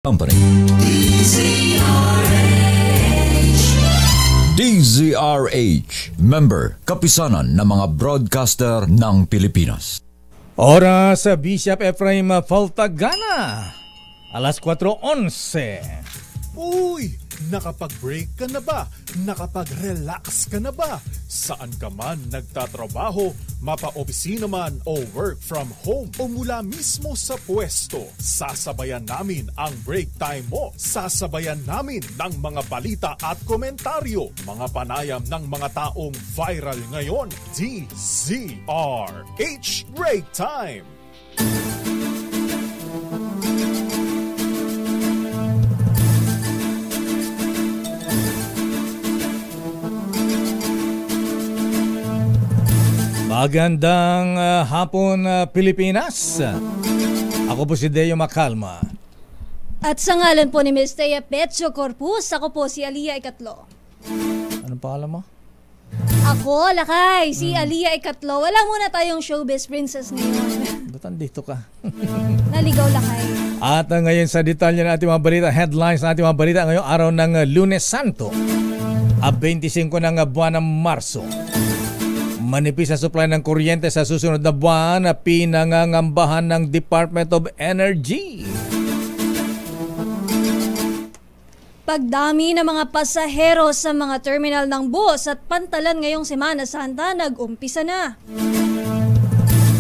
Company. DZRH, member, kapisanan ng mga broadcaster ng Pilipinas. Oras sa Bishop Ephraim Faltagana, alas 4:11. Uy! Nakapag-break ka na ba? Nakapag-relax ka na ba? Saan ka man nagtatrabaho, mapa-opisina man o work from home o mula mismo sa pwesto, sasabayan namin ang break time mo. Sasabayan namin ng mga balita at komentaryo, mga panayam ng mga taong viral ngayon. DZRH Break Time! Magandang hapon, Pilipinas. Ako po si Deo Macalma. At sa ngalan po ni Ms. Thea Petio Corpus, ako po si Aliyah Ikatlo. Anong pangalan mo? Ako, Lakay, si Aliyah Ikatlo. Wala muna tayong showbiz princess ngayon. Ba't andito ka? Naligaw, Lakay. At ngayon sa detalye ng ating mga balita, headlines ng ating mga balita ngayong araw ng Lunes Santo, 25 ng buwan ng Marso. Manipis na supply ng kuryente sa susunod na buwan na pinangangambahan ng Department of Energy. Pagdami ng mga pasahero sa mga terminal ng bus at pantalan ngayong Semana Santa nag-umpisa na.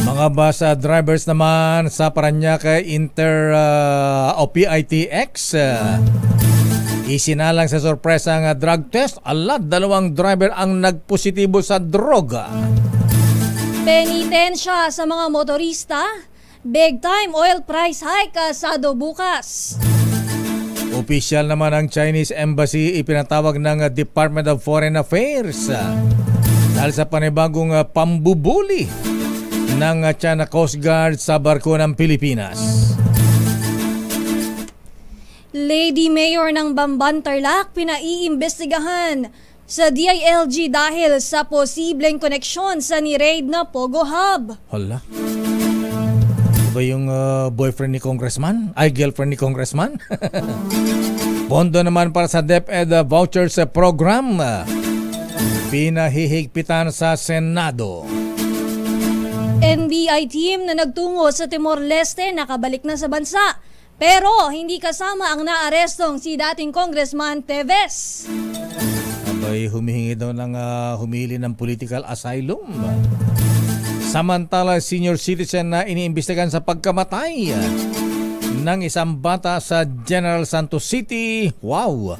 Mga bus drivers naman sa Parañaque o PITX, isinalang sa sorpresang drug test. Dalawang driver ang nagpositibo sa droga. Penitensya sa mga motorista. Big time oil price hike asado bukas. Opisyal naman ang Chinese Embassy ipinatawag ng Department of Foreign Affairs dahil sa panibagong pambubuli ng China Coast Guard sa barko ng Pilipinas. Lady Mayor ng Bamban Tarlac pinaiimbestigahan sa DILG dahil sa posibleng koneksyon sa ni-raid na Pogo Hub. Hala. Ito ba yung boyfriend ni Congressman? Ay, girlfriend ni Congressman? Pondo naman para sa DepEd vouchers program, pinahihigpitan sa Senado. NBI team na nagtungo sa Timor-Leste nakabalik na sa bansa. Pero hindi kasama ang naarestong si dating Congressman Teves. Abay, humihingi daw ng humili ng political asylum. Samantala, senior citizen na iniimbestigahan sa pagkamatay ng isang bata sa General Santos City. Wow!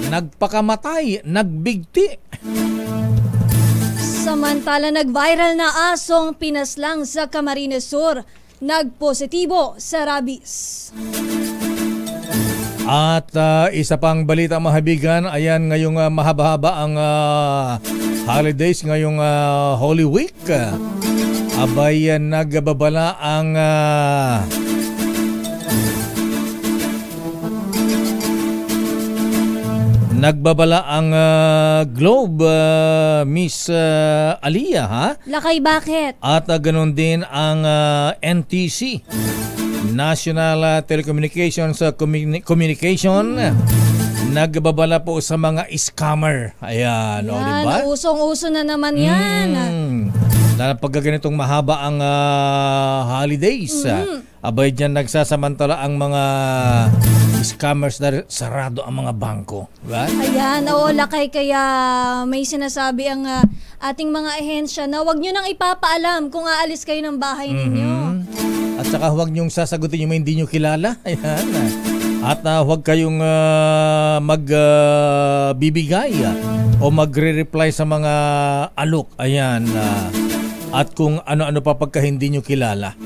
Nagpakamatay, nagbigti. Samantala, nag-viral na asong pinaslang sa Camarines Sur. Nagpositibo sa rabies. At isa pang balita mahabigan, ayan ngayong mahaba-haba ang holidays, ngayong Holy Week. Abay, nagbabala ang Globe, Miss Aliyah, ha? Lakay, bakit? At ganun din ang NTC, National Telecommunications Communication, nagbabala po sa mga scammer. Ayan, o, diba? Usong-uso na naman yan. Dahil pag ganitong mahaba ang holidays, abay dyan nagsasamantala ang mga scammers dahil sarado ang mga bangko. Right? Ayan, oo, Lakay, kaya may sinasabi ang ating mga ahensya na huwag nyo nang ipapaalam kung aalis kayo ng bahay ninyo. At saka huwag nyong sasagutin yung hindi nyo kilala. Ayan. At huwag kayong magbibigay o magre-reply sa mga alok. Ayan. At kung ano-ano pa pagka hindi nyo kilala.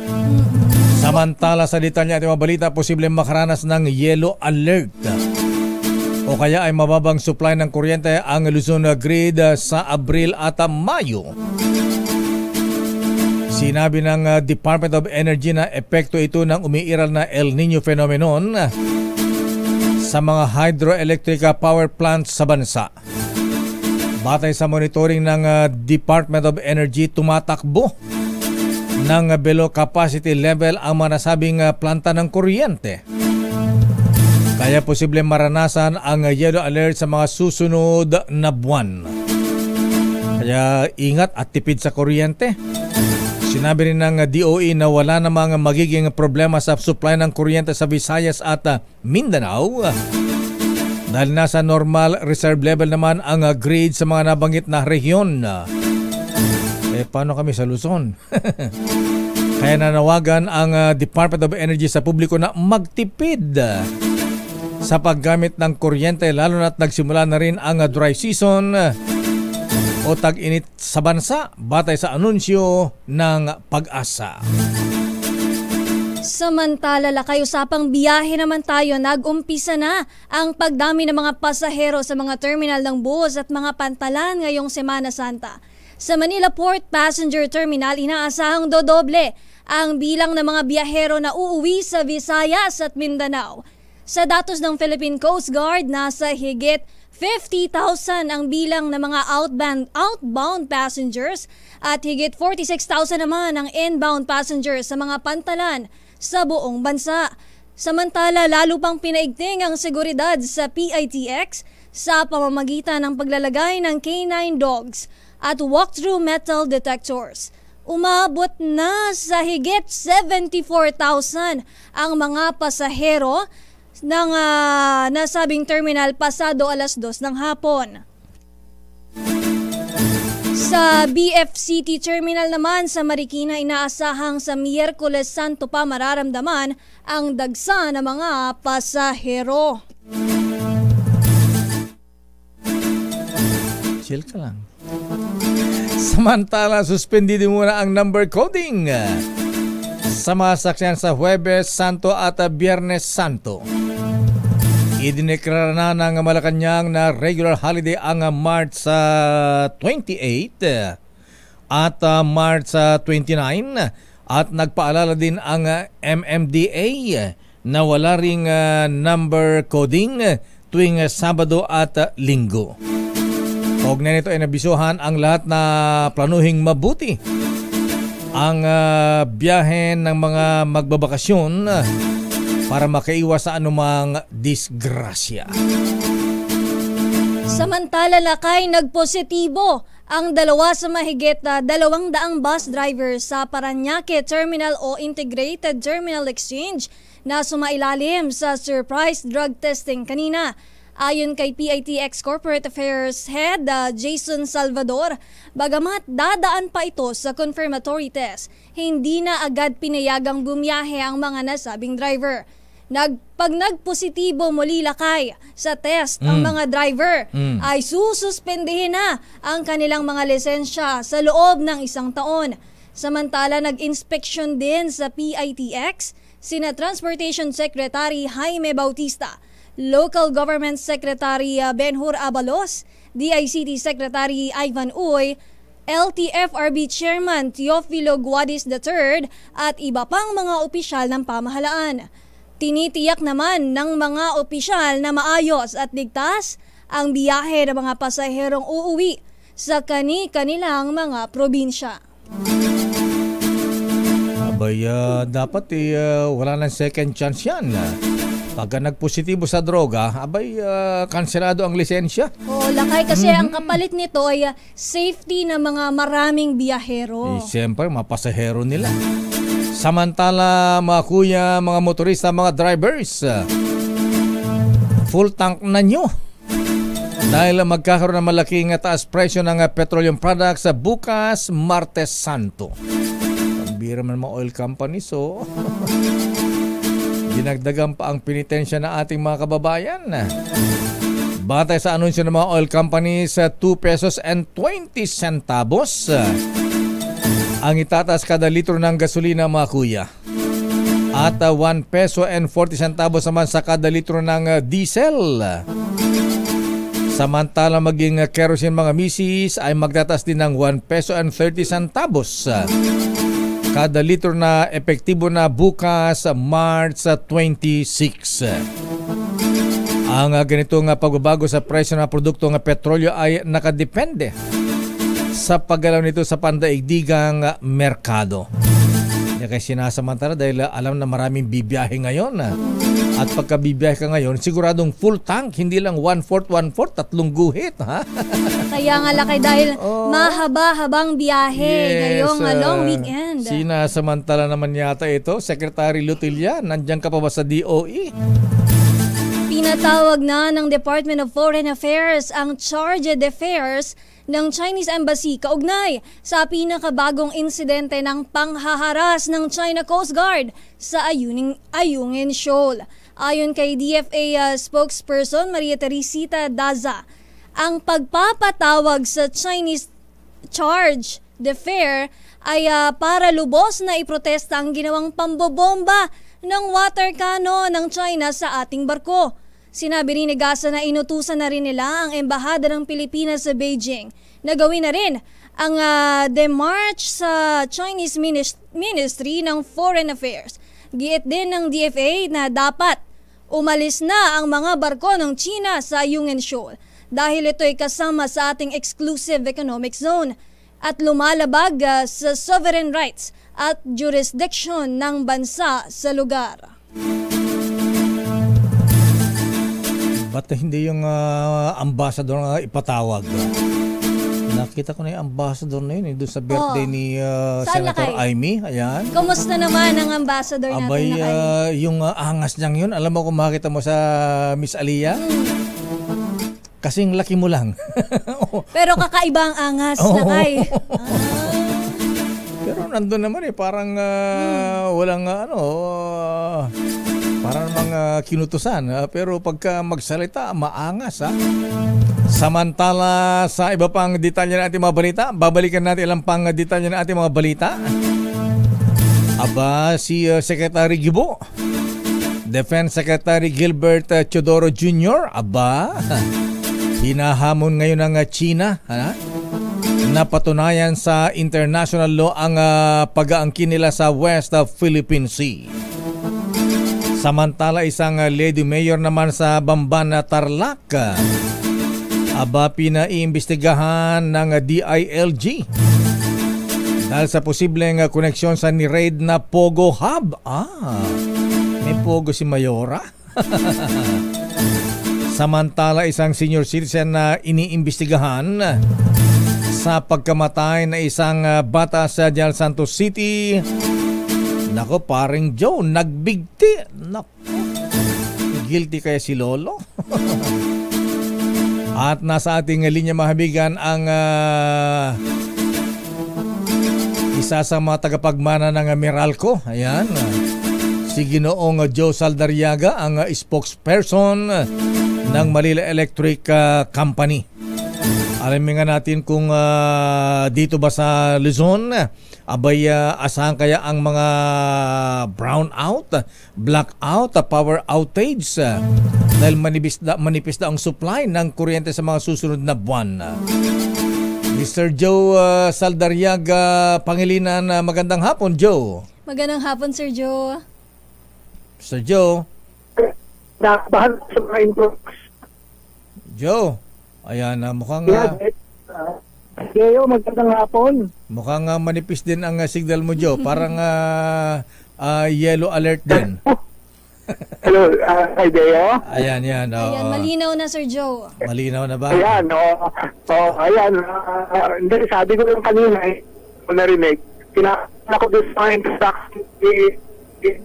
Samantala, sa detalye ating mga balita, posibleng makaranas ng yellow alert o kaya ay mababang supply ng kuryente ang Luzon grid sa Abril at Mayo. Sinabi ng Department of Energy na epekto ito ng umiiral na El Nino phenomenon sa mga hydroelectric power plants sa bansa. Batay sa monitoring ng Department of Energy, tumatakbo ng below capacity level ang manasabing planta ng kuryente. Kaya posible maranasan ang yellow alert sa mga susunod na buwan. Kaya ingat at tipid sa kuryente. Sinabi rin ng DOE na wala namang magiging problema sa supply ng kuryente sa Visayas at Mindanao. Dahil nasa normal reserve level naman ang grid sa mga nabanggit na rehiyon. Paano kami sa Luzon? Kaya nanawagan ang Department of Energy sa publiko na magtipid sa paggamit ng kuryente, lalo na't nagsimula na rin ang dry season o tag-init sa bansa batay sa anunsyo ng Pag-asa. Samantala, lakay-usapang biyahe naman tayo, nag-umpisa na ang pagdami ng mga pasahero sa mga terminal ng bus at mga pantalan ngayong Semana Santa. Sa Manila Port Passenger Terminal, inaasahang dodoble ang bilang ng mga biyahero na uuwi sa Visayas at Mindanao. Sa datos ng Philippine Coast Guard, nasa higit 50,000 ang bilang ng mga outbound passengers at higit 46,000 naman ang inbound passengers sa mga pantalan sa buong bansa. Samantala, lalo pang pinaigting ang seguridad sa PITX sa pamamagitan ng paglalagay ng K9 dogs at walk-through metal detectors. Umabot na sa higit 74,000 ang mga pasahero ng nasabing terminal pasado alas 2 ng hapon. Sa BFCT Terminal naman sa Marikina, inaasahang sa Miyerkules Santo pa mararamdaman ang dagsa ng mga pasahero. Chill ka lang. Samantala, suspendido muna ang number coding sa mga saksyan sa Huwebes Santo at Biyernes Santo. Idineklara na ng Malacanang na regular holiday ang March 28 at March 29 at nagpaalala din ang MMDA na wala ring number coding tuwing Sabado at Linggo. Kaugnay nito ay nabisuhan ang lahat na planuhing mabuti ang biyahe ng mga magbabakasyon para makaiwas sa anumang disgrasya. Samantala, lakay nagpositibo ang dalawa sa mahigit 200 bus drivers sa Parañaque Terminal o Integrated Terminal Exchange na sumailalim sa surprise drug testing kanina. Ayon kay PITX Corporate Affairs Head Jason Salvador, bagamat dadaan pa ito sa confirmatory test, hindi na agad pinayagang bumiyahe ang mga nasabing driver. Pag nagpositibo muli lakay sa test ang mga driver, ay sususpendihin na ang kanilang mga lisensya sa loob ng 1 taon. Samantala, nag-inspection din sa PITX sina Transportation Secretary Jaime Bautista, Local Government Secretary Benhur Abalos, DICT Secretary Ivan Uy, LTFRB Chairman Teofilo Guadis III at iba pang mga opisyal ng pamahalaan. Tinitiyak naman ng mga opisyal na maayos at ligtas ang biyahe ng mga pasaherong uuwi sa kani-kanilang mga probinsya. Abay, dapat wala nang second chance yan. Pagka nagpositibo sa droga, abay, kanselado ang lisensya. Lakay kasi ang kapalit nito ay safety ng mga maraming biyahero. Siyempre, mga pasahero nila. Samantala, mga kuya, mga motorista, mga drivers, full tank na nyo. Dahil magkakaroon ng malaking taas presyo ng petroleum products sa bukas, Martes Santo. Pambira man mga oil companies, so dinagdagan pa ang penitensya na ating mga kababayan. Batay sa anunsyo ng mga oil companies, 2 pesos and 20 centavos ang itataas kada litro ng gasolina, mga kuya. At 1 peso and 40 centavos naman sa kada litro ng diesel. Samantala, maging kerosene, mga misis, ay magtataas din ng 1 peso and 30 centavos kada litro na epektibo na bukas, March 26. Ang ganitong pagbabago sa presyo ng produkto ng petrolyo ay nakadepende sa paggalaw nito sa pandaigdigang merkado. Kanya kay sinasamantala dahil alam na maraming bibiyahe ngayon. At pagka bibiyahe ka ngayon, siguradong full tank, hindi lang 1/4, 1/4, 3 guhit. Ha? Kaya nga lakay dahil mahaba-habang biyahe ngayong long weekend. Sinasamantala naman yata ito, Secretary Lutilla, nandiyan ka pa ba sa DOE? Pinatawag na ng Department of Foreign Affairs ang charge d'affaires ng Chinese Embassy kaugnay sa pinakabagong insidente ng panghaharas ng China Coast Guard sa Ayungin Shoal. Ayon kay DFA spokesperson Maria Teresita Daza, ang pagpapatawag sa Chinese charge d'affaires ay para lubos na iprotesta ang ginawang pambobomba ng water cannon ng China sa ating barko. Sinabi rin ni Gasa na inutusan na rin nila ang Embahada ng Pilipinas sa Beijing na gawin na rin ang demarch sa Chinese Ministry ng Foreign Affairs. Giit din ng DFA na dapat umalis na ang mga barko ng China sa Ayungin Shoal dahil ito'y kasama sa ating exclusive economic zone at lumalabag sa sovereign rights at jurisdiction ng bansa sa lugar. Ba't hindi yung ambassador na ipatawag? Nakita ko na yung ambassador na yun doon sa birthday ni Senator Amy. Ayan. Kumusta naman ang ambassador natin? Abay, yung angas niyang yun, alam mo kung makita mo sa Miss Aliyah? Kasing laki mo lang. Pero kakaiba ang angas, lakay. Pero nandun naman parang walang parang mga kinutusan. Pero pagka magsalita, maangas. Samantala sa iba pang detalye ng ating mga balita, babalikan natin ilang pang detalye ng ating mga balita. Aba, si Secretary Gibo, Defense Secretary Gilbert Teodoro Jr., hinahamon ngayon ng China na patunayan sa international law ang pag-aangkin nila sa West Philippine Sea. Samantala isang lady mayor naman sa Bamban na Tarlac, pinaiimbestigahan ng DILG dahil sa posibleng koneksyon sa ni-raid na Pogo Hub. May Pogo si Mayora. Samantala isang senior citizen na iniimbestigahan sa pagkamatay na isang bata sa General Santos City. Nako, paring Joe, nagbigti. Nako, guilty kaya si Lolo? At nasa ating linya mahabigan ang isa sa mga tagapagmana ng Meralco. Ayan, si Ginoong Joe Saldarriaga, ang spokesperson ng Manila Electric Company. Alamin nga natin kung dito ba sa Luzon, asahan kaya ang mga brownout, blackout, power outage dahil manipis na ang supply ng kuryente sa mga susunod na buwan. Mr. Joe Saldarriaga, Pangilinan, magandang hapon, Joe. Magandang hapon, Sir Joe. Sir Joe. Nakabahan sa mga inputs. Joe, ayan, mukhang magandang hapon. Mukhang manipis din ang signal mo, Joe. Parang yellow alert din. Hello, Deo. Ayan. Ayan, malinaw na, Sir Joe. Malinaw na ba? Ayan, ayan. Hindi, sabi ko yung kanina, narinig. Kinakita ko doon sa introduction.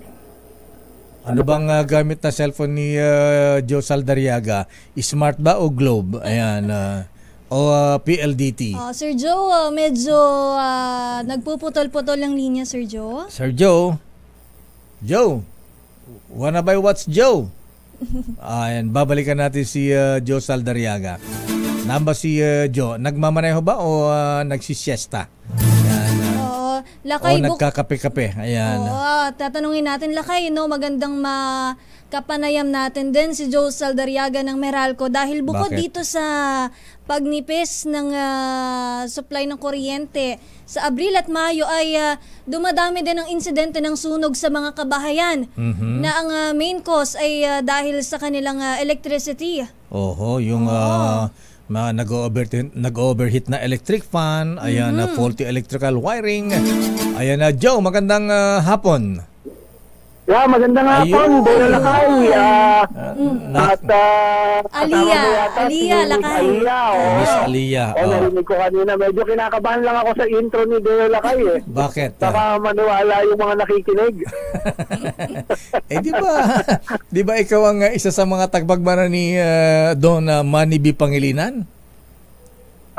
Ano bang gamit na cellphone ni Joe Saldarriaga? Smart ba o Globe? Ayan. O PLDT? Sir Joe, medyo nagpuputol-putol ang linya, Sir Joe. Sir Joe? Joe? Wanna buy what's Joe? Ayan, babalikan natin si Joe Saldarriaga. Namba si Joe, nagmamaneho ba o nagsisiesta? Ayan. Lakay, nagkakape-kape. Ayan. Tatanungin natin, Lakay, magandang kapanayam natin din si Joe Saldarriaga ng Meralco dahil bukod dito sa pagnipis ng supply ng kuryente sa Abril at Mayo ay dumadami din ang insidente ng sunog sa mga kabahayan na ang main cause ay dahil sa kanilang electricity. Oho, yung Nag-overheat na electric fan, ayan na faulty electrical wiring. Ayan na Joe, magandang hapon. Yeah, magandang hapon, Deo Lakay. Aliyah Lakay. Miss Aliyah. Narinig ko kanina, medyo kinakabahan lang ako sa intro ni Deo Lakay eh. Bakit? Baka maniwala yung mga nakikinig. Di ba ikaw ang isa sa mga tagbagmana ni Don Manny B. Pangilinan?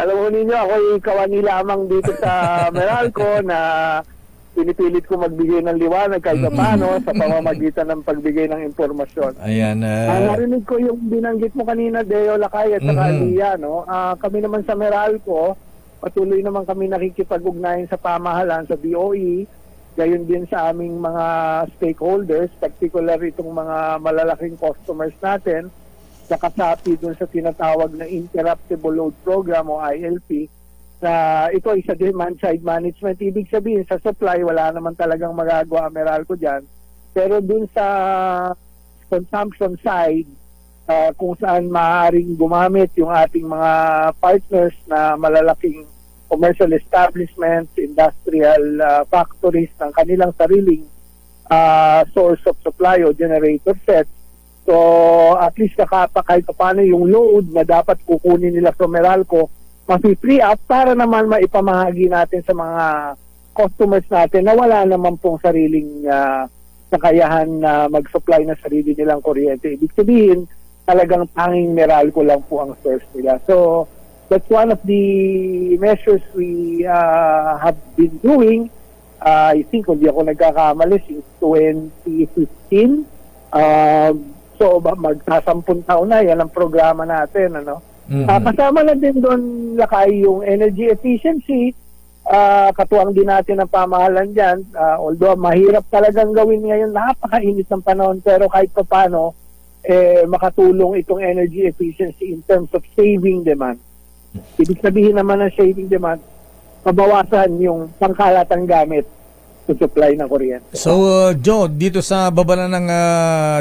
Alam mo ninyo, ako'y kawani lamang dito sa Meralco na pinipilit ko magbigay ng liwanag kahit paano sa pamamagitan ng pagbigay ng impormasyon. Ayan. Narinig ko yung binanggit mo kanina, Deo Lakay at saka Aliyah, no? Kami naman sa Meralco, patuloy naman kami nakikipag-ugnayan sa pamahalaan, sa DOE, gayon din sa aming mga stakeholders, particular itong mga malalaking customers natin, na kasapi dun sa tinatawag na Interruptible Load Program o ILP, na ito ay sa demand side management. Ibig sabihin, sa supply, wala naman talagang magagawa ang Meralco dyan. Pero dun sa consumption side, kung saan maaaring gumamit yung ating mga partners na malalaking commercial establishments, industrial factories ng kanilang sariling source of supply o generator set. So, at least kahit paano yung load na dapat kukunin nila sa Meralco, ma-free up para naman maipamahagi natin sa mga customers natin na wala naman pong sariling kakayahan na mag-supply na sarili nilang kuryente. Ibig sabihin, talagang tanging Meralco lang po ang source nila. So, that's one of the measures we have been doing. I think, hindi ako nagkakamali, since 2015. So, magsasampung taon na, yan ang programa natin, ano? Kasama na din doon, Lakay, yung energy efficiency. Katuwang din natin ang pamahalan dyan. Although mahirap talagang gawin ngayon, napakainit ng panahon, pero kahit pa paano, makatulong itong energy efficiency in terms of saving demand. Ibig sabihin naman ng saving demand, pabawasan yung pangkalatang gamit to supply ng kuryente. So, Joe, dito sa babala ng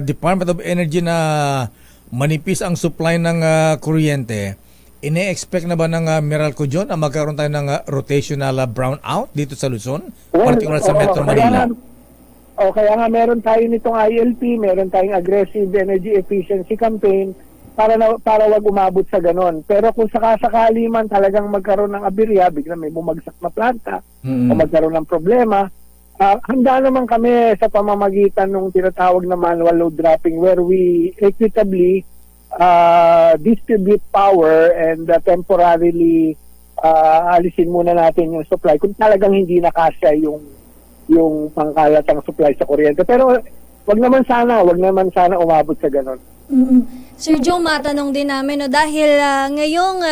Department of Energy na manipis ang supply ng kuryente, ine-expect na ba ng Meralco John na magkaroon tayo ng rotational brownout dito sa Luzon? Particular sa Metro Manila. Kaya nga meron tayo nitong ILP, meron tayong aggressive energy efficiency campaign para wag umabot sa ganon. Pero kung sakasakali man talagang magkaroon ng aberya, bigla may bumagsak na planta o magkaroon ng problema, handa naman kami sa pamamagitan ng tinatawag na manual load dropping where we equitably distribute power and temporarily alisin muna natin yung supply kung talagang hindi nakasya yung pangkalatang supply sa kuryente. Pero wag naman sana umabot sa ganon. Sir Joe, matanong din namin, no, dahil ngayong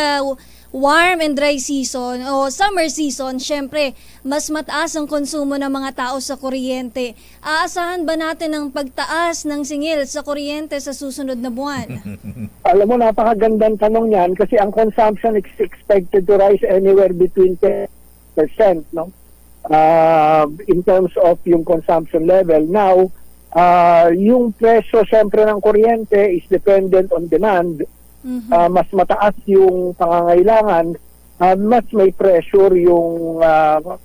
warm and dry season o summer season, syempre, mas mataas ang konsumo ng mga tao sa kuryente. Aasahan ba natin ang pagtaas ng singil sa kuryente sa susunod na buwan? Alam mo, napakagandang tanong yan kasi ang consumption is expected to rise anywhere between 10%, no? In terms of yung consumption level. Now, yung presyo syempre ng kuryente is dependent on demand. Mas mataas yung pangangailangan, mas may pressure yung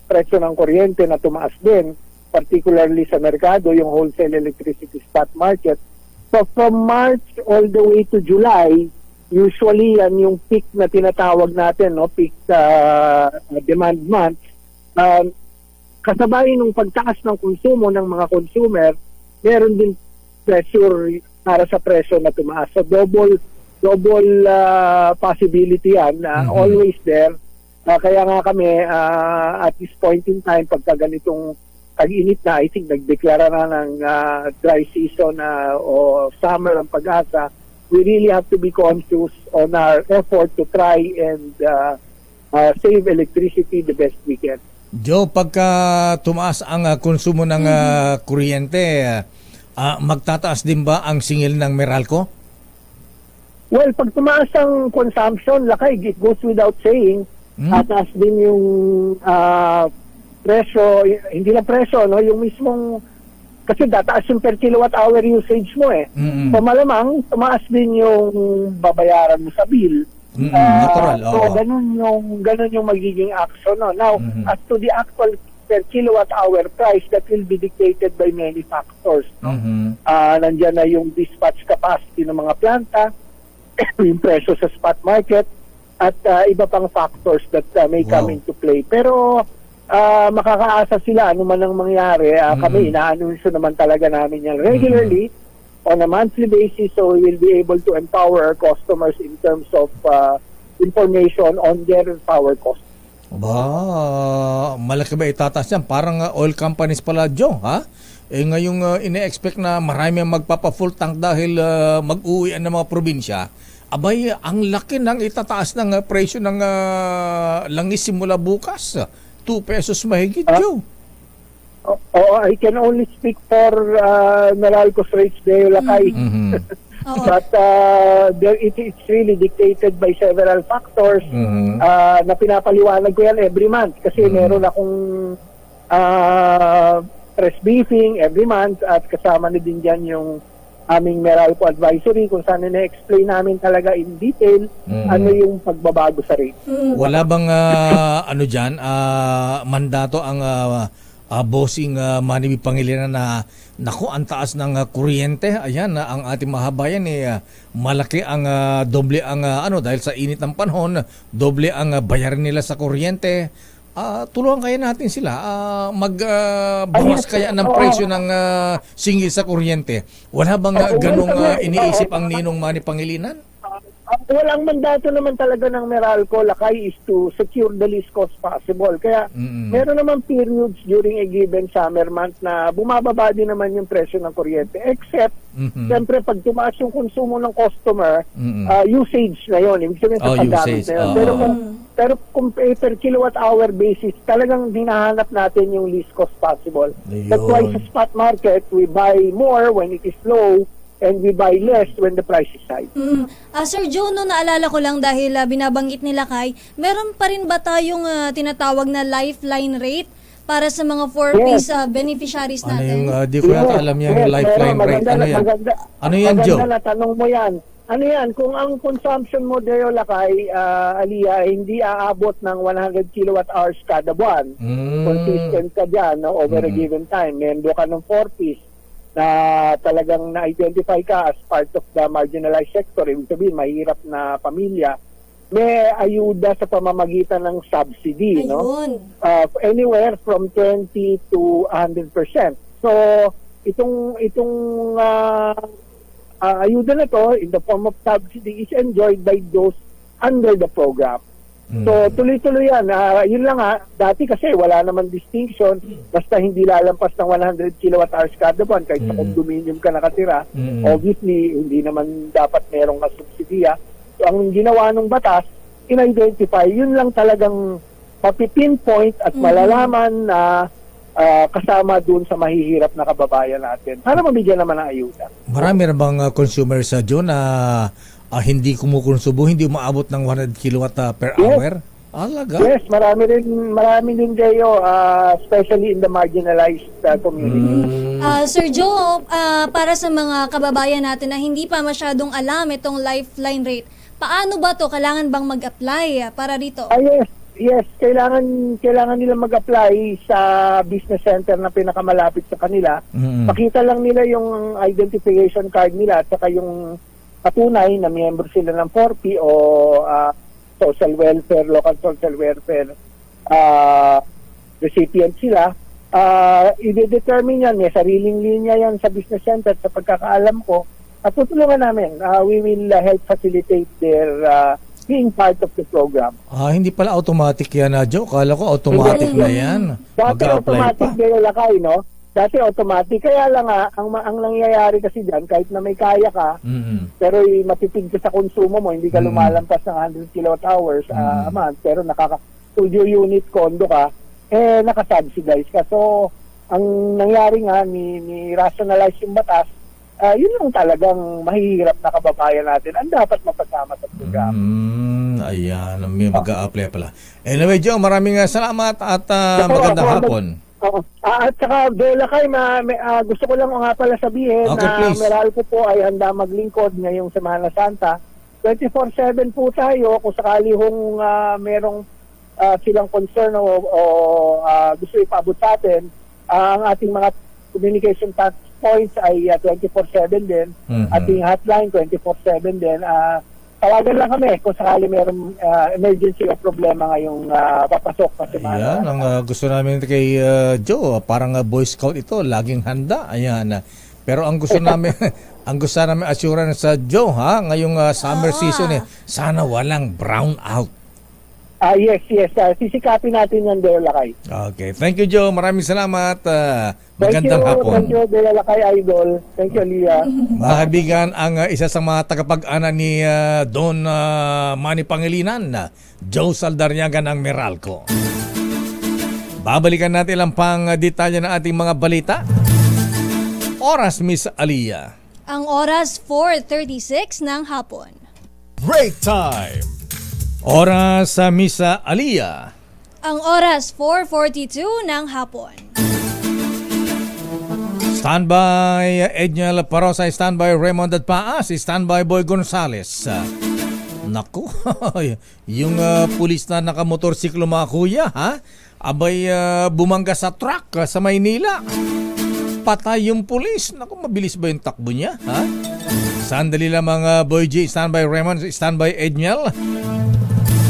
presyo ng kuryente na tumaas din, particularly sa merkado, yung wholesale electricity spot market. So from March all the way to July, usually yan yung peak na tinatawag natin, no, peak demand months. Kasabay nung pagtaas ng konsumo ng mga consumer, meron din pressure para sa presyo na tumaas. So double possibility yan, always there. Kaya nga kami, at this point in time, pagka ganitong tag-init na, I think nagdeklara na ng dry season o summer ang pag-asa, we really have to be conscious on our effort to try and save electricity the best we can. Joe, pagka tumaas ang konsumo ng kuryente, magtataas din ba ang singil ng Meralco? Well, pag tumaas ang consumption, Lakay, it goes without saying, taas din yung presyo, hindi na presyo, no? Yung mismong, kasi tataas yung per kilowatt hour usage mo eh. So malamang, tumaas din yung babayaran mo sa bill. Natural. So, ganun yung magiging action. No? Now, as to the actual per kilowatt hour price, that will be dictated by many factors. No? Nandiyan na yung dispatch capacity ng mga planta, yung presyo sa spot market, at iba pang factors that may come into play. Pero makakaasa sila ano man ang mangyari. Kami ina-anunsyo naman talaga namin yan regularly on a monthly basis, so we will be able to empower our customers in terms of information on their power cost. Malaki ba itataas yan? Parang oil companies pala, Joe, ha? Ngayong ine-expect na marami ang magpapa-full tank dahil mag-uwian ng mga probinsya. Abay, ang laki ng itataas ng presyo ng langis simula bukas. 2 pesos mahigit, Joe. I can only speak for Meralco Straits de Lakay. But it's really dictated by several factors na pinapaliwanag ko yan every month kasi meron akong press briefing every month at kasama na din dyan yung aming Meralco Advisory kung saan na-explain namin talaga in detail ano yung pagbabago sa rate. Wala bang mandato ang bossing Manny Pangilinan na naku, ang taas ng kuryente. Ayan, ang ating mahabayan malaki ang doble ang dahil sa init ng panahon, doble ang bayarin nila sa kuryente. Tulungan kaya natin sila magbawas kaya ng presyo ng singil sa kuryente. Wala bang ganong iniisip ang Ninong Manny Pangilinan? Walang mandato naman talaga ng Meralco Lakay is to secure the least cost possible. Kaya meron naman periods during a given summer month na bumababa din naman yung presyo ng kuryente. Except, siyempre, pag tumaas yung konsumo ng customer, usage na yun. Ibig sabihin sa paggamit na yun. Pero kung per kilowatt hour basis, talagang hinahanap natin yung least cost possible. That's why sa spot market, we buy more when it is low, and we buy less when the price is high. Sir Joe, naalala ko lang dahil binabanggit nila meron pa rin ba tayong tinatawag na lifeline rate para sa mga 4-piece beneficiaries natin? Di ko yata alam yung lifeline rate. Ano yan? Ano yan, Joe? Maganda na tanong mo yan. Ano yan? Kung ang consumption mo, Deo Lakay, Aliyah, hindi aabot ng 100 kilowatt hours kada buwan, consistent ka dyan over a given time, mendo ka ng 4-piece, na talagang na-identify ka as part of the marginalized sector, ibig sabihin, mahirap na pamilya, may ayuda sa pamamagitan ng subsidy, anywhere from 20 to 100%. So, itong ayuda na to, in the form of subsidy, is enjoyed by those under the program. So, tuloy-tuloy yan. Yun lang dati kasi wala naman distinction, basta hindi lalampas ng 100 kilowatt hours kada buwan, kahit sa condominium ka nakatira, obviously, hindi naman dapat merong kasubsidiya. So, ang ginawa ng batas, in-identify, yun lang talagang mapipinpoint at malalaman na kasama dun sa mahihirap na kababayan natin para mabigyan naman ng ayuda. Marami na bang consumers dyan na hindi kumukonsumo, hindi umaabot ng 100 kilowatt per hour? Alaga? Yes, marami din kayo, especially in the marginalized community. Sir Joe, para sa mga kababayan natin na hindi pa masyadong alam itong lifeline rate, paano ba to? Kailangan bang mag-apply para dito? Yes, kailangan nila mag-apply sa business center na pinakamalapit sa kanila. Pakita lang nila yung identification card nila at saka yung patunay na miyembro sila ng 4P o social welfare, local social welfare recipient sila. I-determine yan, may sariling linya yan sa business center sa pagkakaalam ko. At tutulungan namin, we will help facilitate their being part of the program. Hindi pala automatic yan, Joe. Kala ko automatic na yan. Dati automatic na Lakay, no? Dati automatic. Kaya lang ang nangyayari kasi dyan, kahit na may kaya ka, pero matipid ka sa konsumo mo, hindi ka lumalampas ng 100 kilowatt hours a month, pero studio unit condo ka, nakasubsidize ka. So, ang nangyari nga, ni-rationalize yung batas, yun lang talagang mahihirap na kababayan natin ang dapat mapasama sa program. Ayan, may mag-a-apply pala. Anyway, Joe, maraming salamat at magandang hapon. At saka, Bella Kay, gusto ko lang nga pala sabihin na Meralco po ay handa maglingkod ngayong Semana Santa 24/7 po tayo kung sakali hong merong silang concern o gusto ipaabot sa atin. Ang ating mga communication touch points ay 24/7 din. Ating hotline 24/7 din. Tawagan lang kami kung sakali merong emergency o problema ngayong papasok pa si Ayan, ang gusto namin kay Joe, parang Boy Scout ito, laging handa. Ayan. Pero ang gusto namin assurance sa Joe, ngayong summer season sana walang brown out. Yes. Sisikapin natin yan, Deo Lakay. Okay. Thank you, Joe. Maraming salamat. Magandang hapon. Thank you, Deo Lakay Idol. Thank you, Lia. Mga kaibigan, ang isa sa mga tagapag-ana ni Don Manny Pangilinan, Joe Saldarñaga ng Meralco. Babalikan natin lang pang detalye ng ating mga balita. Oras, Miss Aliyah. Ang oras 4:36 ng hapon. Break time! Oras sa Miss Aliyah. Ang oras 4:42 ng hapon. Standby Edniel Parosa, standby Raymond at Paas, standby Boy Gonzales. Naku, yung pulis na nakamotorsiklo mga kuya, abay bumangga sa truck sa Maynila. Patay yung pulis. Naku, mabilis ba yung takbo niya? Sandali lang mga Boy G, standby Raymond, standby Edniel.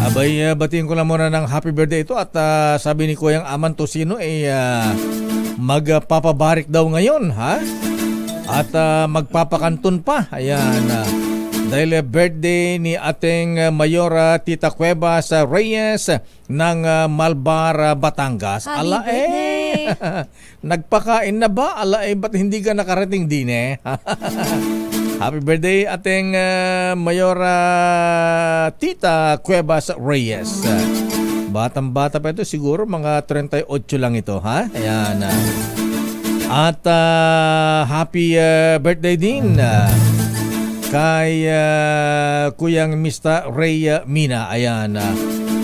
Abay, batiin ko lang muna ng happy birthday ito at sabi ni Kuyang Aman Tosino magpapabarik daw ngayon, at magpapakantun pa. Ayan, dahil birthday ni ating Mayora Tita Cuevas Reyes ng Malbar, Batangas. Happy birthday! Nagpakain na ba? Ba't hindi ka nakarating din Happy birthday ating Mayora Tita Cuevas Reyes. Batang-bata pa ito, siguro mga 38 lang ito, Ayan. At happy birthday din kay Kuyang Mista Ray Mina. Ayan.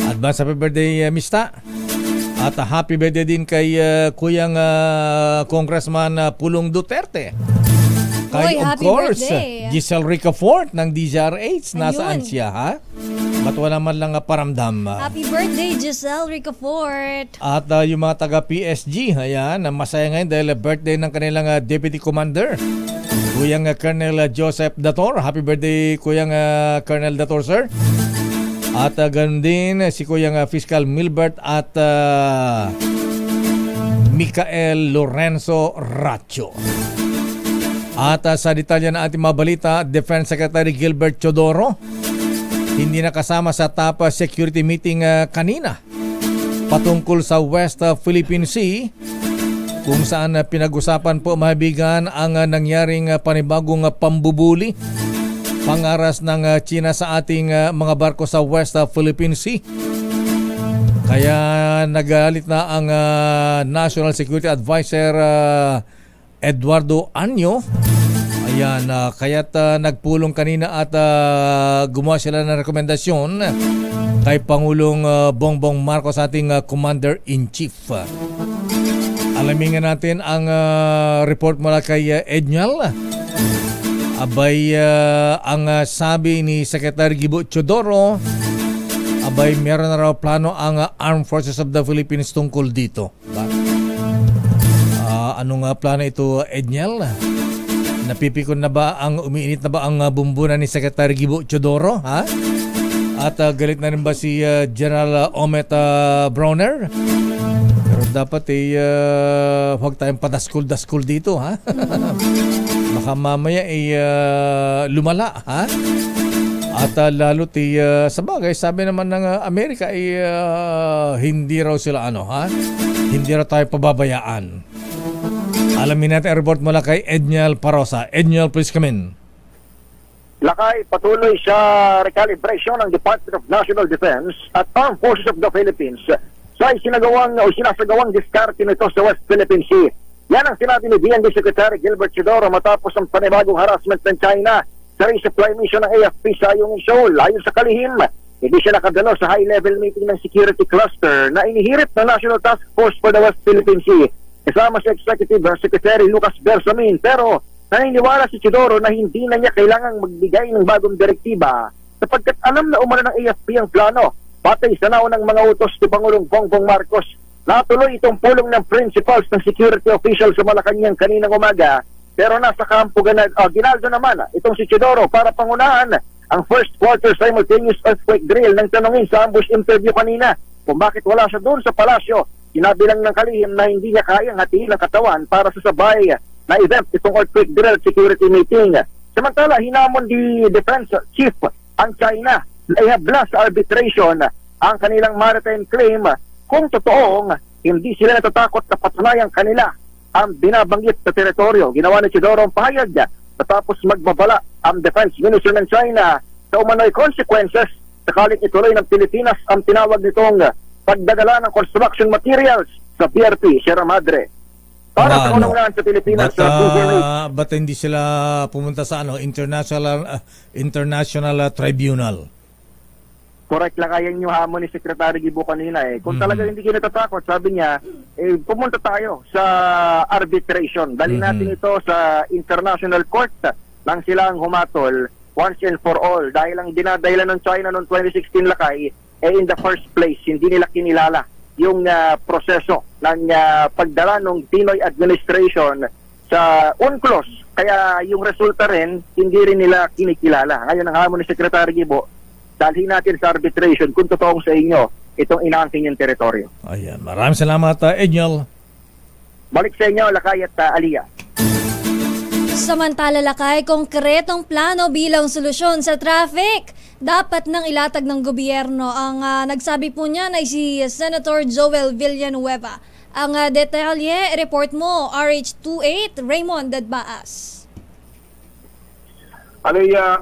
Advance happy birthday, Mista. At happy birthday din kay Kuyang Congressman Pulong Duterte. Kay, of course, birthday. Giselle Ricafort ng DZRH. Nasaan siya, Ba't wala man lang paramdam? Happy birthday, Giselle Ricafort. At yung mga taga-PSG, ayan, masaya ngayon dahil birthday ng kanilang Deputy Commander, Kuyang Colonel Joseph Dator. Happy birthday, Kuyang Colonel Dator, sir. At ganun din si Kuyang Fiscal Milbert at Michael Lorenzo Racho. At sa detalye ng ating mga balita, Defense Secretary Gilbert Chodoro hindi nakasama sa top security meeting kanina patungkol sa West Philippine Sea, kung saan pinag-usapan po, mahibigan, ang nangyaring panibagong pambubuli, pangaras ng China sa ating mga barko sa West Philippine Sea. Kaya nagalit na ang National Security Advisor Eduardo Anyo. Ayan, kaya't nagpulong kanina at gumawa sila ng rekomendasyon kay Pangulong Bongbong Marcos, ating Commander-in-Chief. Alamin nga natin ang report mula kay Edniel. Abay, ang sabi ni Secretary Gibo Chodoro, abay meron na raw plano ang Armed Forces of the Philippines tungkol dito. Anong plano ito, Edniel? Napipikon na ba umiinit na ba ang bumbunan ni Secretary Gibo Chodoro? At galit na rin ba si General Omet Browner? Pero dapat huwag tayong padaskul-daskul dito, Baka mamaya lumala, At lalo't sa bagay, sabi naman ng Amerika hindi raw sila hindi raw tayo pababayaan. Alamin natin ang report mula kay Edniel Parosa. Edniel, please come in. Lakay, patuloy sa recalibration ng Department of National Defense at Armed Forces of the Philippines sa sinasagawang diskarte nito sa West Philippine Sea. Yan ang sinabi ni DND Secretary Gilbert Chodoro matapos ang panibagong harassment ng China sa resupply mission ng AFP sa Ayungin Shoal. Ayon sa kalihim, hindi siya nakadalo sa high-level meeting ng Security Cluster na inihirit ng National Task Force for the West Philippine Sea kasama si Executive Secretary Lucas Bersamin. Pero naniniwala si Chodoro na hindi na niya kailangang magbigay ng bagong direktiba sapagkat alam na umano ng AFP ang plano. Batay sa naunang mga utos ni Pangulong Bongbong Marcos, natuloy itong pulong ng principals ng security official sa Malacanang kaninang umaga, pero nasa kampo Ginaldo naman itong si Chidoro para pangunahan ang first quarter simultaneous earthquake drill ng tanungin sa ambush interview kanina kung bakit wala siya doon sa palasyo. Sinabi lang ng kalihim na hindi niya kayang hatiin ang katawan para sa sabay na event itong earthquake drill security meeting. Samantala, hinamon di defense chief ang China na ihabla sa arbitration ang kanilang maritime claim kung totoong hindi sila natatakot na patunayan kanila ang binabanggit sa teritoryo. Ginawa ni Chidoro ang pahayag matapos magbabala ang defense minister ng China sa umano'y consequences sakaling ituloy ng Pilipinas ang tinawag nitong pagdadala ng construction materials sa BRP Sierra Madre. Para sa unang sa Pilipinas, ba't hindi sila pumunta sa international tribunal? Correct lang, ayan yung hamon ni Secretary Gibo kanina Kung talaga hindi kayo natatakot, sabi niya, pumunta tayo sa arbitration. Dali natin ito sa International Court lang silang humatol once and for all. Dahil ang dinadahilan ng China noong 2016 lakay, in the first place, hindi nila kinilala yung proseso ng pagdala ng Pinoy administration sa UNCLOS. Kaya yung resulta rin, hindi rin nila kinikilala. Ngayon ang hamon ni Secretary Gibo, dalhin natin sa arbitration kung totoong sa inyo itong inaangking yung teritoryo. Ayan, maraming salamat, Edniel. Balik sa inyo, Lakay at Aliyah. Samantala, Lakay, konkretong plano bilang solusyon sa traffic dapat nang ilatag ng gobyerno. Ang nagsabi po niya ay si Senator Joel Villanueva. Ang detalye, report mo, RH28, Raymond Dadbaas.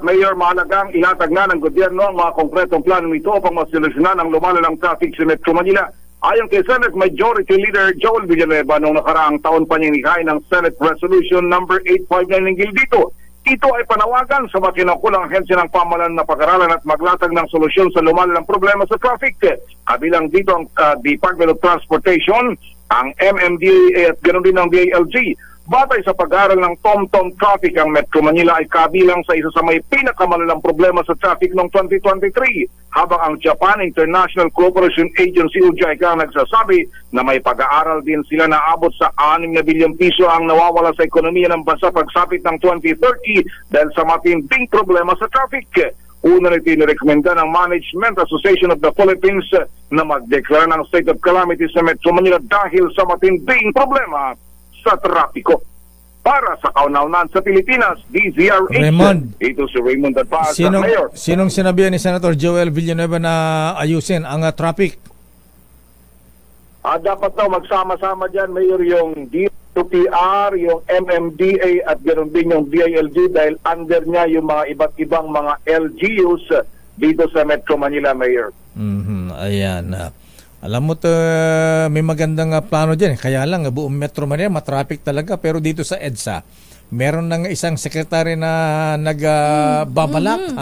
Mayor, mahalagang ilatag na ng gobyerno ang mga konkretong plano nito upang masolusyonan ang lumalalang traffic sa Metro Manila. Ayon kay Senate Majority Leader Joel Villanueva, noong nakaraang taon pa niyang nikain ng Senate Resolution number 859 hinggil dito. Ito ay panawagan sa makinukulang ahensya ng pamahalaan na pag-aralan at maglatag ng solusyon sa lumalalang problema sa traffic. Kabilang dito ang Department of Transportation, ang MMDA at ganoon din ang DILG. Batay sa pag-aaral ng TomTom Traffic, ang Metro Manila ay kabilang sa isa sa may pinakamalalang problema sa traffic noong 2023. Habang ang Japan International Cooperation Agency o JICA ang nagsasabi na may pag-aaral din sila na abot sa 6 na bilyong piso ang nawawala sa ekonomiya ng bansa pagsapit ng 2030 dahil sa matinding problema sa traffic. Una nito inirekomenda ng Management Association of the Philippines na magdeklara ng state of calamity sa Metro Manila dahil sa matinding problema sa trapiko. Para sa kauna-unan sa Pilipinas, DZRH. Raymond. Ito si Raymond Dadbaas, Mayor. Sinong sinabihan ni Senator Joel Villanueva na ayusin ang traffic? Dapat daw magsama-sama dyan, Mayor, yung DOTR, yung MMDA at ganoon din yung DILG dahil under niya yung mga iba't ibang mga LGUs dito sa Metro Manila, Mayor. Ayan. Alam mo, may magandang plano dyan. Kaya lang, buong Metro Manila, matraffic talaga. Pero dito sa EDSA, meron ng isang sekretary na nagbabalak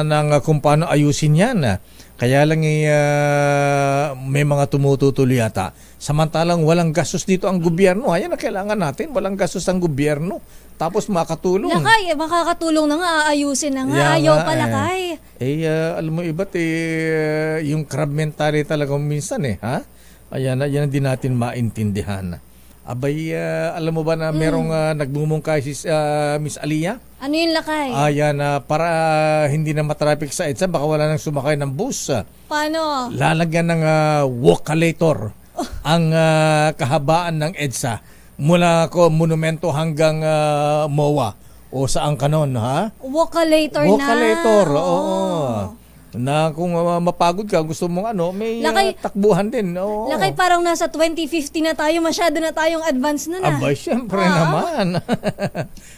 ng kung paano ayusin yan. Kaya lang may mga tumututuloy yata. Samantalang walang gastos dito ang gobyerno. Ayan na kailangan natin. Walang gastos ang gobyerno. Tapos makatulong. Lakay, makakatulong na nga, aayusin na nga. Ayaw pa, Lakay. Alam mo, iba't yung crab mentality talaga minsan ha? Ayan, yan din natin maintindihan. Abay, alam mo ba na merong nagbumungkay si Miss Aliyah? Ano yun, Lakay? Ayan, para hindi na matraffic sa EDSA, baka wala nang sumakay ng bus. Paano? Lalagyan ng walkalator ang kahabaan ng EDSA. Mula ko monumento hanggang MOA o saan kanon, ha? Walkalator na. Walkalator, oo. Na kung mapagod ka, gusto mong may takbuhan din. Oo. Lakay, parang nasa 2050 na tayo, masyado na tayong advance na na. Abay, syempre naman.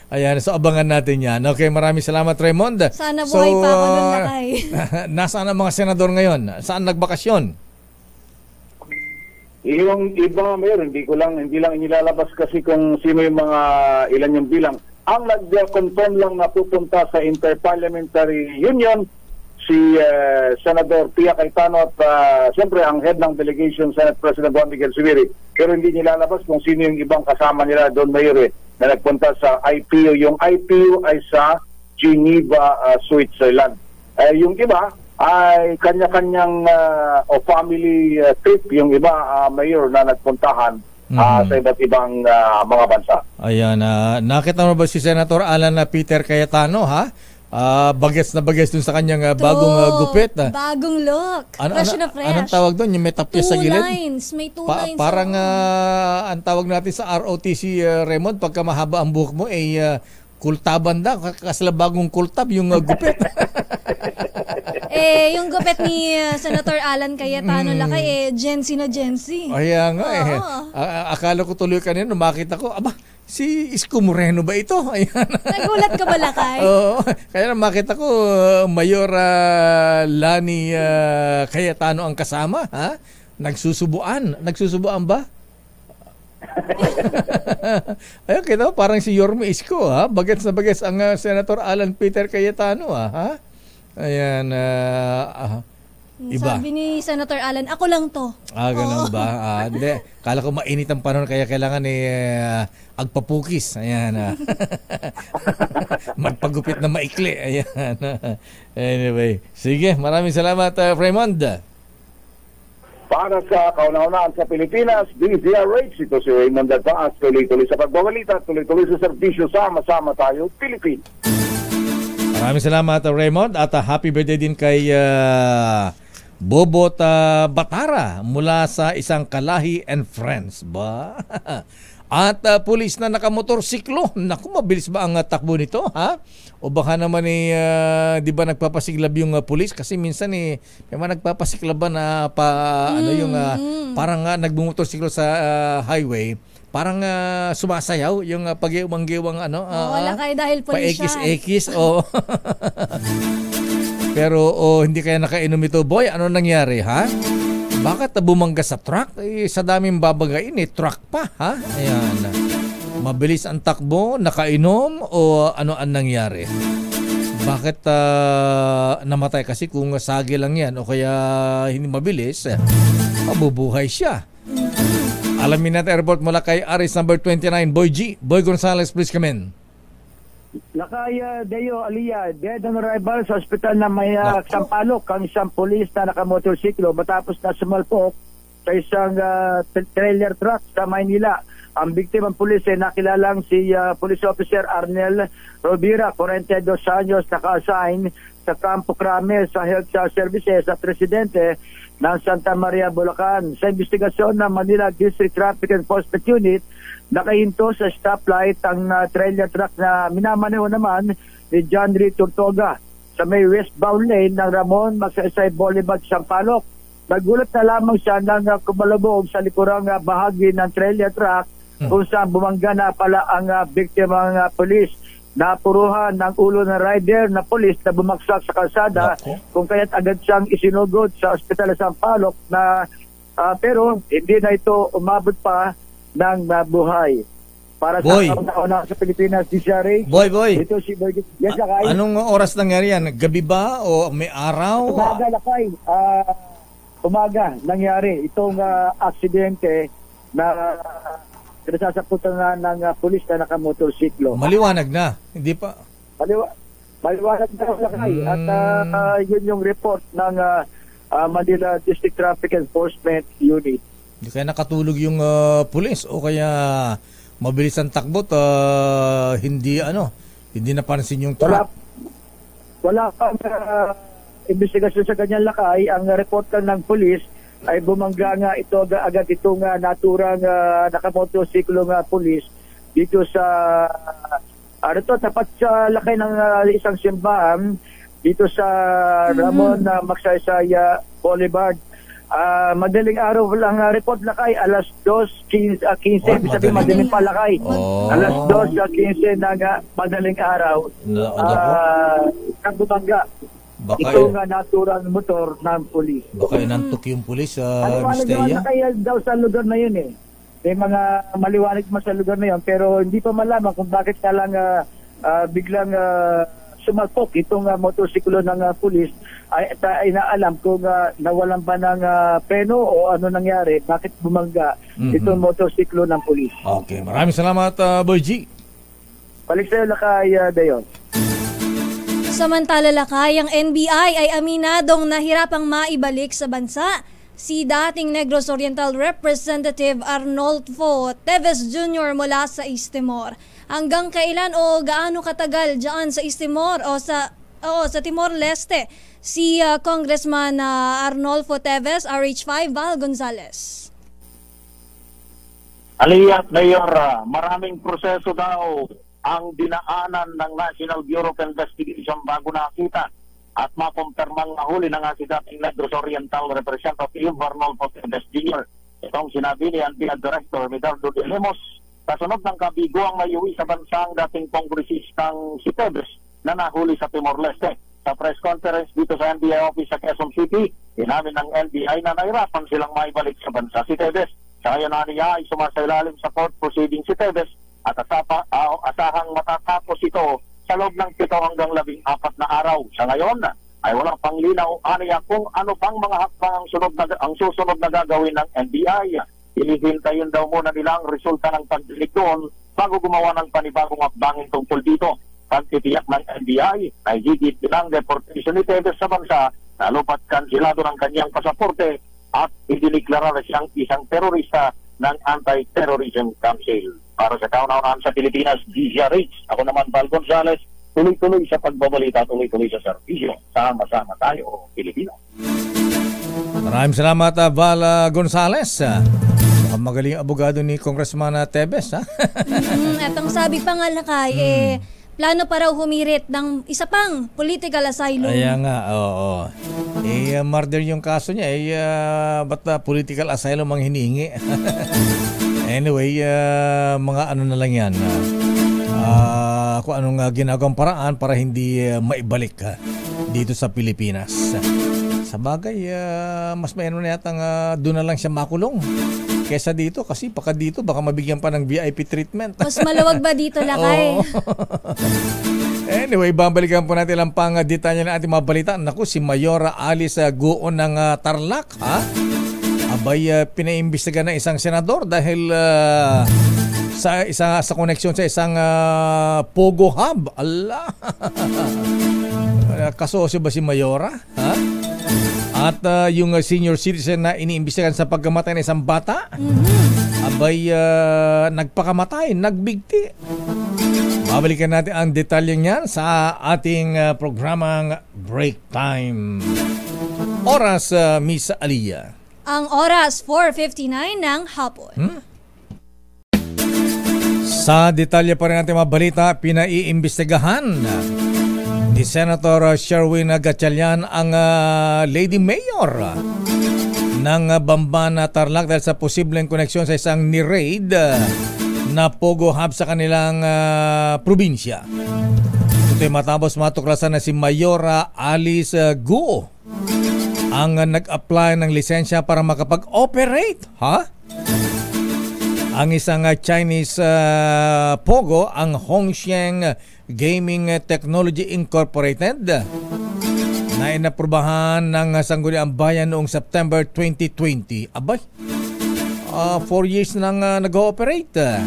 Ayan, so abangan natin yan. Okay, maraming salamat, Raymond. Sana buhay pa ako nun, Lakay. Nasaan ang mga senador ngayon? Saan nagbakasyon? Yung iba, Mayor, hindi lang inilalabas kasi kung sino yung mga ilan yung bilang. Ang nag-confirm lang na pupunta sa Interparliamentary Union si Senador Pia Cayetano at siyempre ang head ng delegation, Senate President Juan Miguel Zubiri. Pero hindi nilalabas kung sino yung ibang kasama nila doon, Mayor, na nagpunta sa IPU. Yung IPU ay sa Geneva, Switzerland. Yung iba ay kanya-kanyang o family trip, yung iba mayor na nagpuntahan sa iba't ibang mga bansa. Ayan, nakita mo ba si Senator Alan Peter Cayetano, ha? Bagets na bagets dun sa kanyang bagong gupit. Bagong look. Fresh na fresh. Anong tawag doon? Yung may tapyas sa gilid? May two lines. Parang ang tawag natin sa ROTC, Raymond, pagka mahaba ang buhok mo, kultaban da. Kasla bagong kultab yung gupit. Yung gupit ni Senator Alan Cayetano Lakay, Gen Z na Gen Z. Kaya nga akala ko tuloy kanina, makita ko, si Isko Moreno ba ito? Ayan. Nagulat ka ba, Lakay? Oo. Kaya makita ko, Mayor Lani Cayetano ang kasama. Ha? Nagsusubuan ba? Ayun, kita parang si Yorme Isko, ha? Bagets na bagets ang Senator Alan Peter Cayetano, ha? Ayan, iba. Sabi ni Senator Alan, ako lang to. Ganun ba? Hindi. Kala ko mainit ang panahon kaya kailangan agpapukis. Ayan. Magpagupit na maikli. Ayan. Anyway. Sige, maraming salamat, Raymond. Para sa kauna-unaan sa Pilipinas, DZRH, ito si Raymond Advance, tuloy-tuloy sa pagbabalita, tuloy-tuloy sa serbisyo, sama-sama tayo, Pilipinas. Maraming salamat, Raymond, at happy birthday din kay Bobot Batara mula sa Isang Kalahi and Friends ba? At pulis na nakamotorsiklo. Naku, mabilis ba ang takbo nito, ha? O baka naman di ba nagpapasiklab yung pulis kasi minsan may mga nagpapasiklab ba na parang nagbumotorsiklo sa highway. Parang sumasayaw yung pag-iwang-giwang wala kayo dahil pulis siya. Pa-ekis-ekis. Pero hindi kaya nakainom ito. Boy, ano nangyari, ha? Bakit bumangga sa truck? Sa daming babagain, truck pa, ha? Ayan. Mabilis ang takbo, nakainom, o ano ang nangyari? Bakit namatay? Kasi kung sagi lang yan, o kaya hindi mabilis, mabubuhay siya. Alamin natin airport mula kay Aris number 29, Boy G. Boy Gonzales, please come in. Lakay Deo Aliyah, dead on arrival sa ospital na may Sampaloc, ang isang pulis na nakamotorsiklo matapos na sumalpok sa isang trailer truck sa Maynila. Ang biktimang pulis ay nakilalang si Police Officer Arnel Rovira, 42 anyos, naka-assign sa Campo Crame sa Health Services sa Presidente ng Santa Maria, Bulacan. Sa investigasyon ng Manila District Traffic Enforcement Unit, nakahinto sa stoplight ang trailer truck na minamaneho naman ni John Reed Tortoga sa may westbound lane ng Ramon Magsaysay Boulevard, Sampaloc. Nagulat na lamang siya nang kumalubog sa likurang bahagi ng trailer truck kung saan bumangga na pala ang biktimang pulis. Napuruhan ng ulo ng rider na pulis na bumagsak sa kalsada, kung kaya't agad siyang isinugod sa ospital sa Sampaloc na pero hindi na ito umabot pa ng buhay. Para Boy. Sa kauna sa Pilipinas, DZRH. Boy. Ito si Boy. Yes, Lakay. Anong oras nangyari yan? Gabi ba o may araw? Umaga, Lakay. Umaga nangyari itong aksidente na nasasaputan na ng pulis na nakamotorsiklo. Maliwanag na, hindi pa. Maliwanag na, Lakay. At yun yung report ng Manila District Traffic Enforcement Unit. Hindi kaya nakatulog yung pulis o kaya mabilis ang takbo hindi napansin yung truck. Wala pang investigasyon sa kanyang, Lakay. Ang report ng pulis ay bumangga nga ito agad itong naturang nakamotorsiklo nga pulis dito sa tapat sa Lakay ng isang simbahan dito sa Ramon Magsaysay Boulevard. Madaling araw lang report, Lakay, alas 2:15 ibig sabihin madaling pa, Lakay. Alas 2:15 ng madaling araw. Bumangga ito nga naturang motor ng pulis. Baka inantok yung pulis sa Mistaya. Kaya daw sa lugar na yun may mga maliwanag man sa lugar na yun, pero hindi pa malaman kung bakit na lang biglang sumalpok itong motorsiklo ng pulis. Ay inaalam kung nawalan ba ng preno o ano nangyari, bakit bumangga itong motorsiklo ng pulis. Okay, maraming salamat, Boy G. Balik sa'yo, Lakay, Dayon. Samantala lakay, ang NBI ay aminadong nahirapang maibalik sa bansa si dating Negros Oriental Representative Arnolfo Teves Jr. mula sa East Timor. Hanggang kailan o gaano katagal diyan sa East Timor o sa Timor-Leste si Congressman Arnolfo Teves, RH5, Val Gonzales. Aliyah, Mayor, maraming proseso daw ang dinaanan ng National Bureau of Investigation bago nakita at makumpirmang nahuli na nga si dating Negros Oriental Representative Arnolfo Teves Jr. Itong sinabi ni NBI Director Medardo de Lemos kasunod ng kabiguang mayuwi sa bansa ang dating kongresistang si Teves na nahuli sa Timor-Leste. Sa press conference dito sa NBI office sa Quezon City, inamin ng NBI na nahirapan silang maibalik sa bansa si Teves. Sa ngayon niya ay sumasailalim sa court proceeding si Teves at asahang matatapos ito sa loob ng 7 hanggang 14 na araw. Sa ngayon ay walang panglinaw aniya kung ano pang mga hakbang ang susunod na gagawin ng NBI. Inihintayin daw muna nila ang resulta ng pagdinig doon bago gumawa ng panibagong hakbangin tungkol dito. Pagtitiyak ng NBI ay higit bilang deportation ni Teves sa bansa na lupat kansilado ng kanyang pasaporte at idiniklara na siyang isang terorista ng Anti-Terrorism Council. Para sa kauna-unahan sa Pilipinas, DZRH. Ako naman, Val Gonzales, tuloy-tuloy sa pagbabalita, tuloy-tuloy sa serbisyo. Sama-sama tayo, Pilipino. Maraming salamat, Val Gonzales. Mukhang magaling abogado ni Congressman Teves, ha? At ang sabi pa nga lakay, plano pa raw humirit ng isa pang political asylum. Ayan nga, oo. Murder yung kaso niya, ba't political asylum ang hinihingi? Anyway, mga ano na lang yan. Kung anong ginagawang paraan para hindi maibalik dito sa Pilipinas. Sa bagay, mas may ano na yatang doon na lang siya makulong. Kesa dito, kasi baka dito, baka mabigyan pa ng VIP treatment. Mas maluwag ba dito, lakay? Anyway, babalikan po natin ang pang detalye ng ating mga balita. Naku, si Mayora Alice Guo ng Tarlac, ha? Abay, pinaimbestiga ng isang senador dahil sa koneksyon sa isang Pogo Hub. Allah! Kasosyo ba si Mayora? Ha? At yung senior citizen na iniimbestigahan sa pagkamatay ng isang bata, abay nagpakamatay, nagbigti. Babalikan natin ang detalye niyan sa ating programang Break Time. Oras, Miss Aliyah. Ang oras, 4:59 ng hapon. Sa detalye pa rin natin mga balita, pinaiimbestigahan ni Senator Sherwin Gatchalian ang Lady Mayor ng Bamban Tarlac dahil sa posibleng koneksyon sa isang ni-raid na Pogo Hub sa kanilang probinsya. Ito'y matapos matuklasan na si Mayora Alice Guo ang nag-apply ng lisensya para makapag-operate. Ang isang Chinese Pogo, ang Hongsheng Gaming Technology Incorporated, na inaprubahan ng Sangguniang Bayan noong September 2020. Abay, 4 years nang nag-ooperate.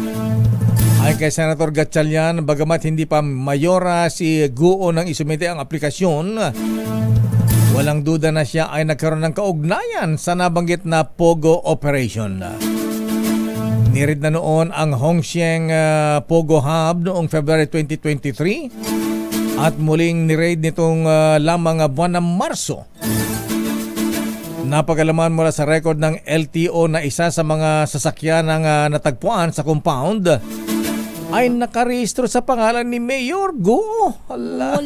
Ayon kay Senator Gatchalian, bagamat hindi pa mayora si Guo nang isumite ang aplikasyon, walang duda na siya ay nagkaroon ng kaugnayan sa nabanggit na Pogo operation. Nirid na noon ang Hongsheng Pogo Hub noong February 2023 at muling nireid nitong lamang buwan ng Marso. Napagalaman mula sa record ng LTO na isa sa mga sasakyan ng natagpuan sa compound ay nakarehistro sa pangalan ni Mayor Guo. Hala.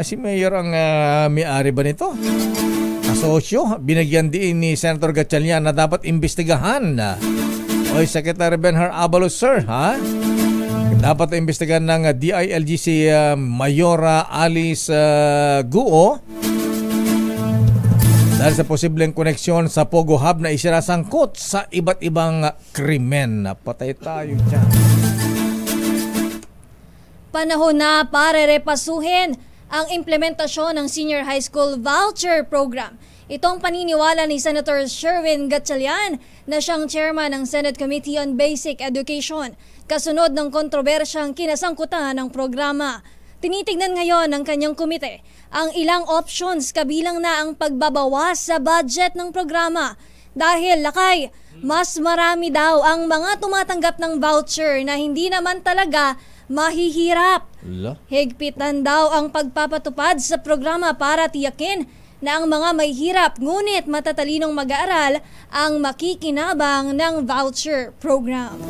Si Mayor ang may-ari ba nito? Kasosyo, binagyan din ni Senator Gatchalian na dapat imbestigahan. Oy, Secretary Benhar Abalos, sir, ha? Dapat imbestigahan ng DILG si Mayora Alice Guo dahil sa posibleng koneksyon sa Pogo Hub na isinasangkot sa iba't ibang krimen. Patay tayo dyan. Panahon na para repasuhin ang implementasyon ng Senior High School Voucher Program. Itong paniniwala ni Senator Sherwin Gatchalian na siyang chairman ng Senate Committee on Basic Education kasunod ng kontrobersyang kinasangkutan ng programa. Tinitignan ngayon ng kanyang komite ang ilang options kabilang na ang pagbabawas sa budget ng programa. Dahil lakay, mas marami daw ang mga tumatanggap ng voucher na hindi naman talaga mahihirap. Higpitan daw ang pagpapatupad sa programa para tiyakin na ang mga may hirap ngunit matatalinong mag-aaral ang makikinabang ng voucher program.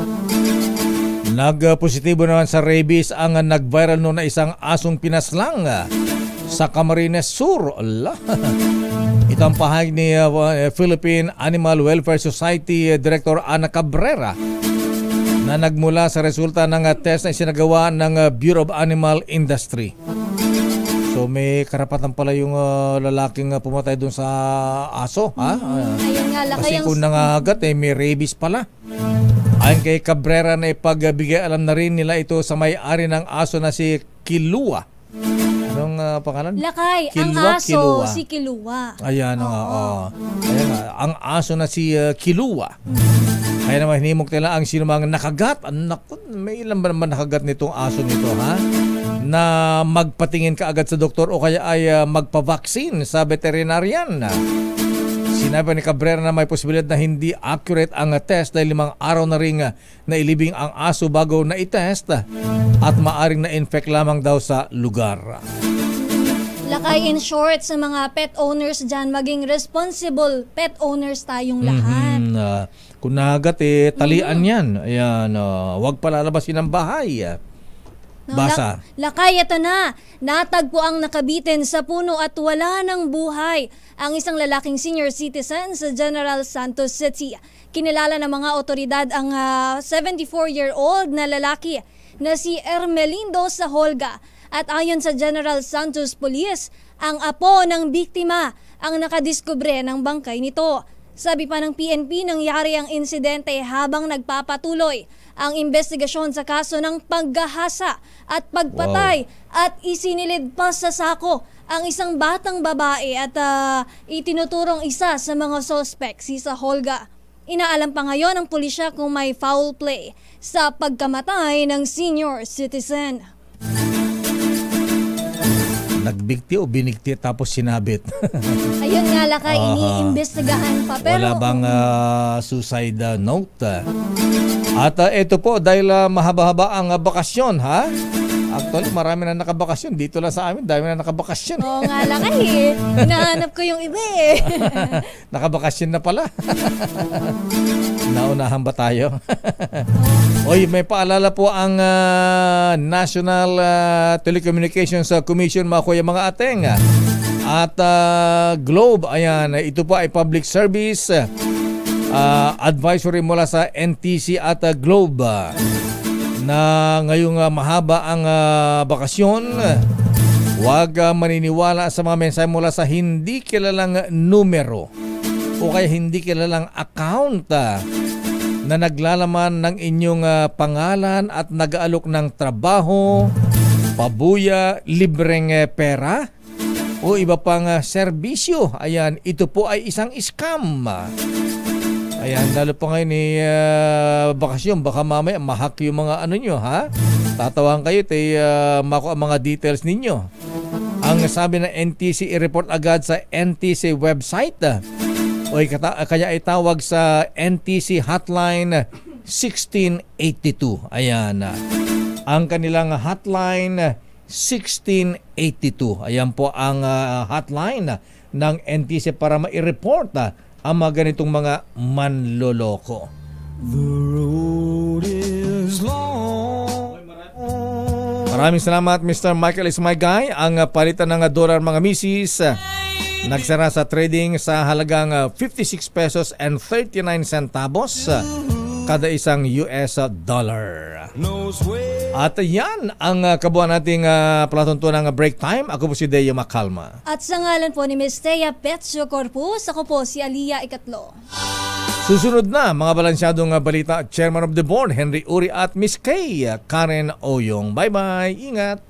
Nagpositibo naman sa rabies ang nag-viral noon na isang asong pinaslang sa Camarines Sur. Ito ang pahayag ni Philippine Animal Welfare Society Director Ana Cabrera na nagmula sa resulta ng test na isinagawa ng Bureau of Animal Industry. So may karapatan pala yung lalaking pumatay doon sa aso. Ayun nga, kasi kung nangagat may rabies pala. Ayon kay Cabrera na ipagbigay alam na rin nila ito sa may-ari ng aso na si Kilua. Anong pangalan? Lakay, Kilua, ang aso Kilua. si Kilua. Ayan Ayan ang aso na si Kilua. Kaya naman hinimok nila ang sino mga nakagat. Naku, may ilan ba naman nakagat nitong aso nito, ha? Na magpatingin ka agad sa doktor o kaya ay magpa-vaccine sa veterinarian. Sinabi ni Cabrera na may posibilidad na hindi accurate ang test dahil 5 araw na rin nailibing ang aso bago na itest at maaring na-infect lamang daw sa lugar. Lakay, in short, sa mga pet owners dyan, maging responsible pet owners tayong lahat. Kung nagat talian yan. Ayan, huwag palalabasin ang bahay. Basa. Lakay, ito na. Natagpo ang nakabitin sa puno at wala ng buhay ang isang lalaking senior citizen sa General Santos City. Kinilala ng mga otoridad ang 74-year-old na lalaki na si Ermelindo Saholga. At ayon sa General Santos Police, ang apo ng biktima ang nakadiskubre ng bangkay nito. Sabi pa ng PNP, nangyari ang insidente habang nagpapatuloy ang investigasyon sa kaso ng paggahasa at pagpatay at isinilid pa sa sako ang isang batang babae at itinuturong isa sa mga suspect, si Saholga. Inaalam pa ngayon ng pulisya kung may foul play sa pagkamatay ng senior citizen. Nagbigti o binigti tapos sinabit. Ayun nga, Lakay, iniimbestigahan pa. Pero wala bang suicide note? At ito po, dahil mahaba-haba ang bakasyon, ha? Actually, marami na nakabakasyon. Dito lang sa amin, dami na nakabakasyon. Oo nga, Lakay. Hinahanap ko yung iba Nakabakasyon na pala. Naunahan ba tayo? Oy, may paalala po ang National Telecommunications Commission, mga kuya, mga ateng. At Globe, ayan, ito po ay public service advisory mula sa NTC at Globe na ngayong mahaba ang bakasyon. Huwag maniniwala sa mga mensahe mula sa hindi kilalang numero o kaya hindi kilalang account na naglalaman ng inyong pangalan at nag-aalok ng trabaho, pabuya, libreng pera o iba pang serbisyo. Ayan, ito po ay isang scam. Ayan, lalo pa ngayon bakasyon, baka mamaya mahak yung mga ano nyo, ha? Tatawang kayo, makuha mga details ninyo. Ang sabi ng NTC, i-report agad sa NTC website. Kaya itawag sa NTC hotline 1682. Ayan. Ang kanilang hotline 1682. Ayan po ang hotline ng NTC para ma-report ang mga ganitong mga manloloko. The road is long. Maraming salamat, Mr. Michael is my guy. Ang palitan ng dollar, mga misis, nagsara sa trading sa halagang 56 pesos and 39 centavos kada isang US dollar. At yan ang kabuuan nating palatuntunan ng break time. Ako po si Deo Macalma. At sa ngalan po ni Ms. Thea Petio Corpus, ako po si Aliyah Ikatlo. Susunod na mga balansyadong balita, Chairman of the Board Henry Uri at Miss Kay Karen Oyong. Bye-bye. Ingat.